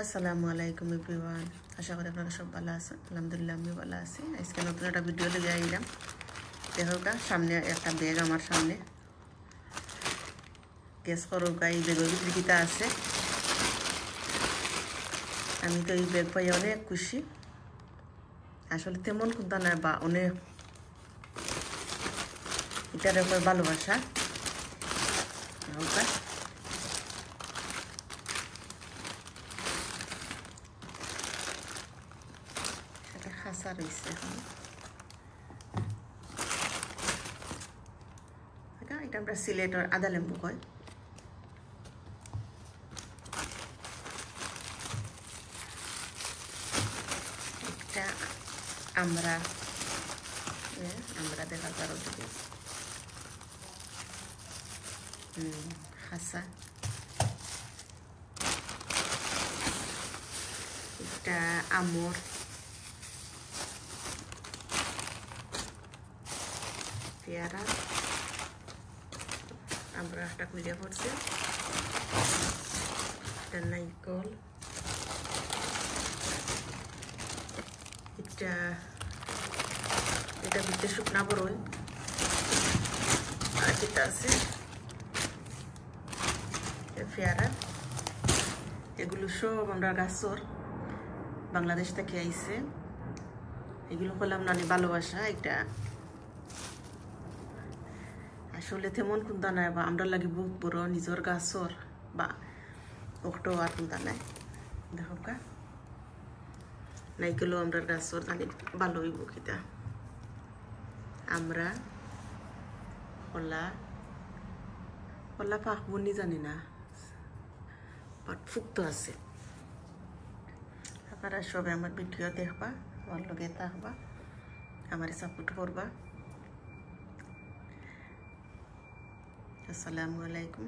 আসসালামু আলাইকুম এভরিওয়ান, আশা করি আপনারা সব ভালো আছেন। আলহামদুলিল্লাহ আমি ভালো আছি। আজকে নতুন একটা ভিডিও লেগে আইলাম। দেখোকা সামনে একটা ব্যাগ, আমার সামনে গ্যাস করোকা এই ব্যাগের ভিতরে কিতা আছে। আমি তো এই ব্যাগ পাই অনেক খুশি। আসলে তেমন কোনটা না, বা অনেক এটার উপর ভালোবাসা। দেখোকা খাসা রয়েছে এখন। এটা আমরা সিলেটের আদা লেম্বু কয়। একটা আমরা দেখা যার দিকে খাসা। একটা আমর, পেয়ারা, আমরা একটা খুলে পড়ছে। একটা নাইকল, এটা ভিতরে শুকনা বড়ই, আর যেটা আছে পেয়ারা। এগুলো সব আমরা গাছর বাংলাদেশ থেকে আইছে। এগুলো করলাম না ভালোবাসা। এটা আসলে তেমন কোনটা নাই, বা আমরা লাগে বহুত বড় নিজের গাছর, বা ওটো আর কোনটা নাই। দেখো কা নাইকেলও আমরা গাছর জানি ভালো হইব। কিতা আমরা কলা কলা পাকবনি জানি না, বাট ফুক্ত আছে। আপনারা সবাই আমার ভিডিও দেখবা, আমার লগে থাকবা, আমার সাপোর্ট করবা। আসসালামু আলাইকুম।